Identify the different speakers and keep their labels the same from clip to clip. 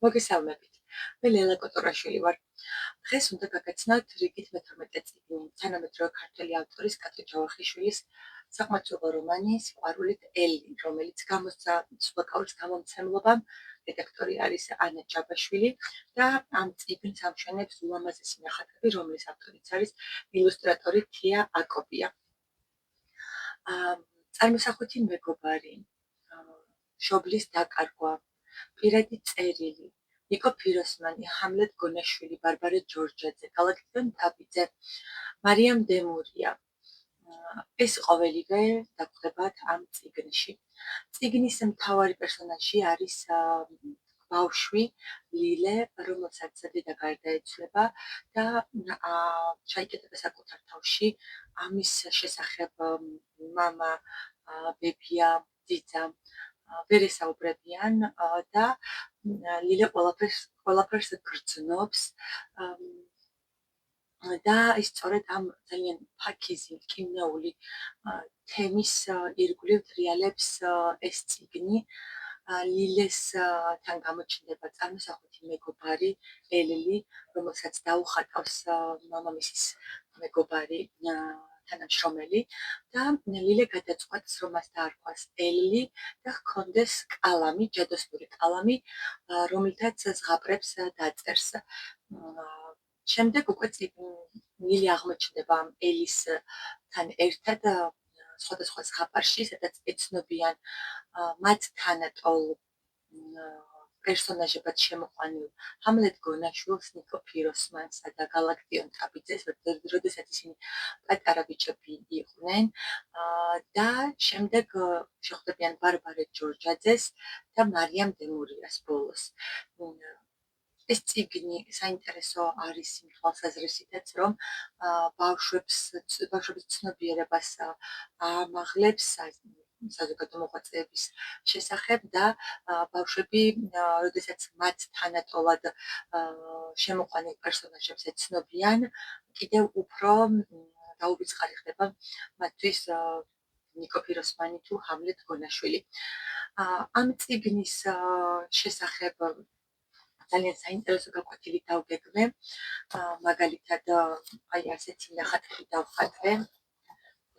Speaker 1: მოგესალმებით. მე ლელა კოტორაშვილი ვარ. დღეს უნდა გაგაცნოთ რიგით მე-12 წიგნი თანამედროვე ქართველი ავტორის კატრი ჯავახიშვილის საყმაწვილო რომანი „სიყვარულით ელი“, რომელიც გამოსცა სულაკაურის გამომცემლობამ. რედაქტორი არის ანა ჭაბაშვილი და ამ წიგნს ამშვენებს ულამაზესი ნახატები, რომლის ავტორიც არის ილუსტრატორი თია აკოპია. წარმოსახვითი მეგობარი, მშობლის დაკარგვა, პირადი წერილი, ნიკო ფიროსმანი, ჰამლეტ გონაშვილი, ბარბარე ჯორჯაძე, გალაქტიონ ტაბიძე, მარიამ დემურია. ეს ყოველივე დაგვხვდებათ ამ წიგნში. წიგნის მთავარი პერსონაჟი არის ბავშვი ლილე, რომელსაც დედა გარდაეცვალა და ჩაიკეტება საკუთარ თავში ამის შესახებ მამა, ბებია, ძიძა ვერ ესაუბრებიან და ლილე ყველაფერს გრძნობს და ის სწორედ ამ ძალიან ფაქიზი, მტკივნეული თემის ირგვლივ თრიალებს ეს წიგნი. ლილესთან გამოჩნდება წარმოსახვითი მეგობარი ელილი, რომელსაც დაუხატავს მამამისის მეგობარი თანამშრომელი და ლილე გადაწყვეტს, რომ მას დაარქვას ელი და ჰქონდეს კალამი, ჯადოსნური კალამი, რომლითაც ზღაპრებს დაწერს. შემდეგ უკვე ლილე აღმოჩნდება ელისთან ერთად სხვადასხვა ზღაპარში, სადაც ეცნობიან მათ თანატოლ პერსონაჟებად შემოყვანილ ჰამლეტ გონაშვილს, ნიკო ფიროსმანსა და გალაქტიონ ტაბიძეს, როდესაც ისინი პატარა ბიჭები იყვნენ და შემდეგ შეხვდებიან ბარბარე ჯორჯაძეს და მარიამ დემურიას ბოლოს. ეს წიგნი საინტერესო არის იმ თვალსაზრისითაც, რომ ბავშვების ცნობიერებას ამაღლებს საზოგადო მოღვაწეების შესახებ და ბავშვები, როდესაც მათ თანატოლად შემოყვანილ პერსონაჟებს ეცნობიან, კიდევ უფრო დაუვიწყარი ხდება მათთვის ნიკო ფიროსმანი თუ ჰამლეტ გონაშვილი. ამ წიგნის შესახებ ძალიან საინტერესო გაკვეთილი დავგეგმე, მაგალითად აი ასეთი ნახატები დავხატე.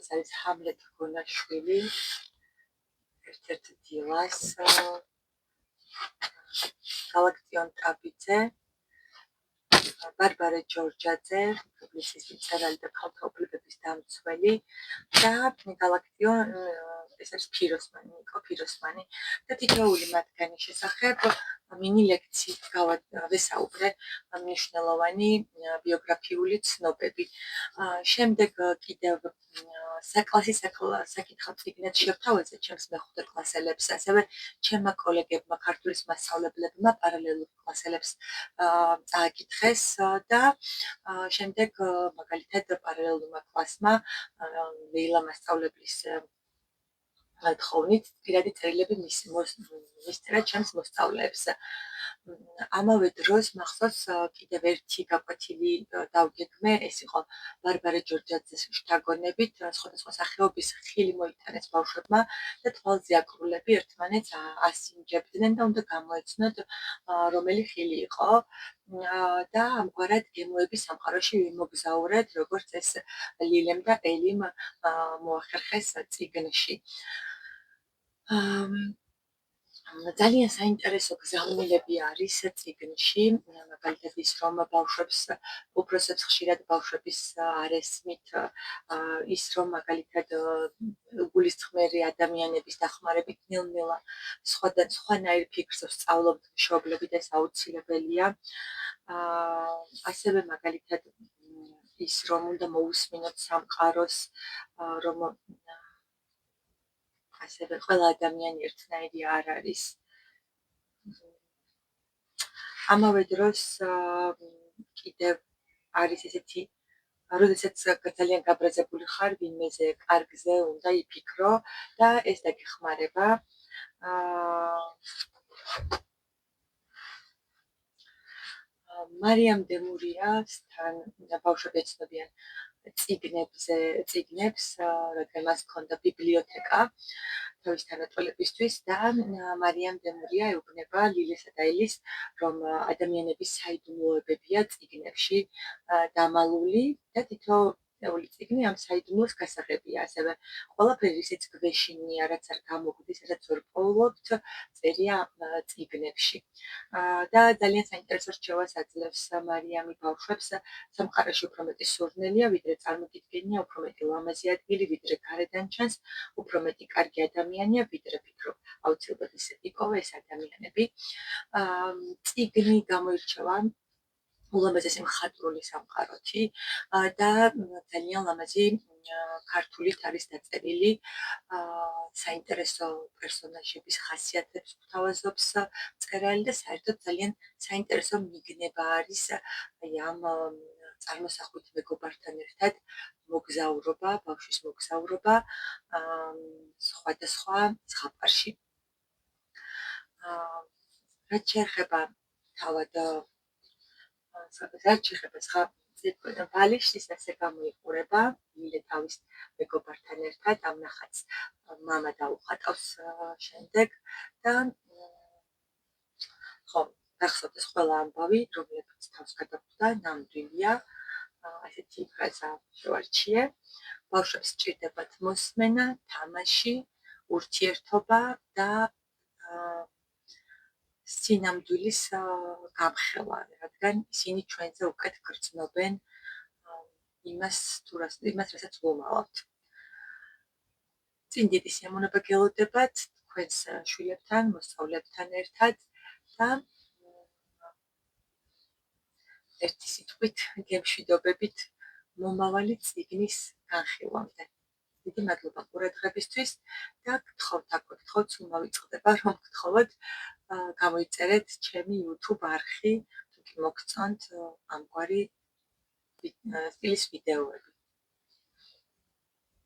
Speaker 1: ეს არის ჰამლეტ გონაშვილი, ერთ-ერთ დილას, გალაქტიონ ტაბიძე, ბარბარე ჯორჯაძე, პუბლიცისტი, მწერალი და ქალთა უფლებების დამცველი და გალაქტიონ ეს არის ფიროსმანი, ნიკო ფიროსმანი და თითოეული მათგანი შესახებ მინი ლექციით ვესაუბრე მნიშვნელოვანი ბიოგრაფიული ცნობები. შემდეგ კიდევ საკითხავ წიგნად შევთავაზე ჩემს მეხუთე კლასელებს, ასევე ჩემმა კოლეგებმა, ქართულის მასწავლებლებმა პარალელურ კლასელებს წააკითხეს და შემდეგ მაგალითად პარალელურმა კლასმა ლეილა მასწავლებლის თხოვნით პირადი წერილები მისწერა ჩემს მოსწავლეებს. ამავე დროს მახსოვს კიდევ ერთი გაკვეთილი დავგეგმე, ეს იყო ბარბარე ჯორჯაძეს შთაგონებით, სხვადასხვა სახეობის ხილი მოიტანეს ბავშვებმა და თვალზე აკრულები ერთმანეთს ასინჯებდნენ და უნდა გამოეცნოთ რომელი ხილი იყო და ამგვარად გემოები სამყაროში ვიმოგზაურეთ, როგორც ეს ლილემ და ელიმ მოახერხეს წიგნში. ძალიან საინტერესო გზავნილები არის წიგნში, მაგალითად ის, რომ უფროსებს ხშირად ბავშვების არესმით, ის, რომ მაგალითად გულისწყმერი ადამიანების დახმარებით ნელ-ნელა სხვანაირ ფიქრს ვსწავლობთ მშობლები და ეს აუცილებელია. ასევე მაგალითად ის, რომ უნდა მოусმინოთ სამყაროს, რომ ასევე ყველა ადამიანი ერთნაირი არ არის. ამავე დროს კიდევ არის ესეთი, როდესაც ძალიან გაბრაზებული ხარ, ვინმეზე კარგზე უნდა იფიქრო და ეს დაგეხმარება. მარიამ დემურიასთან ბავშვები ეცნობიან წიგნებს, რადგან მას ჰქონდა ბიბლიოთეკა თავის თანატოლებისთვის და მარიამ დემურია ეუბნება ლილესა და ელის, რომ ადამიანების საიდუმლოებებია წიგნებში დამალული და თითოეული წიგნი ამ საიდუმლოს გასაღებია. ასევე ყველაფერი, ისიც გვეშინია, რაც არ გამოგვდის, რაც ვერ პოულობთ, წერია წიგნებში. და ძალიან საინტერესო რჩევას აძლევს მარიამი ბავშვებს. სამყაროში უფრო მეტი სურნელია, ვიდრე წარმოგიდგენია, უფრო მეტი ლამაზი ადგილი, ვიდრე გარედან ჩანს, უფრო მეტი კარგი ადამიანია, ვიდრე ფიქრობ. აუცილებლად იპოვა ეს ადამიანები. წიგნი გამოირჩევა ულამაზესი მხატვრული სამყაროთი და ძალიან ლამაზი ქართულით არის დაწერილი. საინტერესო პერსონაჟების ხასიათებს გვთავაზობს მწერალი და საერთოდ ძალიან საინტერესო მიგნება არის ამ წარმოსახვით მეგობართან ერთად მოგზაურობა, ბავშვის მოგზაურობა სხვადასხვა ზღაპარში. რაც შეეხება თავად რაც შეეხება ბალიშს, ასე გამოიყურება ლილე თავის მეგობართან ერთად, ამ ნახატს მამა დაუხატავს შემდეგ და ხო, გახსოვდეს ყველა ამბავი, რომლებიც თავს გადახვდა, ნამდვილია. ასეთი ფრაზა შევარჩიე. ბავშვებს სჭირდებათ მოსმენა, თამაში, ურთიერთობა და სინამდვილის გამხელა, რადგან ისინი ჩვენზე უკეთ გრძნობენ იმას, რასაც ვუმალავთ. წინ დიდი სიამონება გელოდებათ თქვენს შვილებთან, მოსწავლეებთან ერთად და ერთი სიტყვით გემშვიდობებით მომავალი წიგნის განხილვამდე. დიდი მადლობა ყურადღებისთვის და გთხოვთ, სულ მოვიწყდება, რომ გთხოვოთ გამოიწერეთ ჩემი YouTube არხი, თუ კი მოგწონთ ამგვარი სტილის ვიდეოები.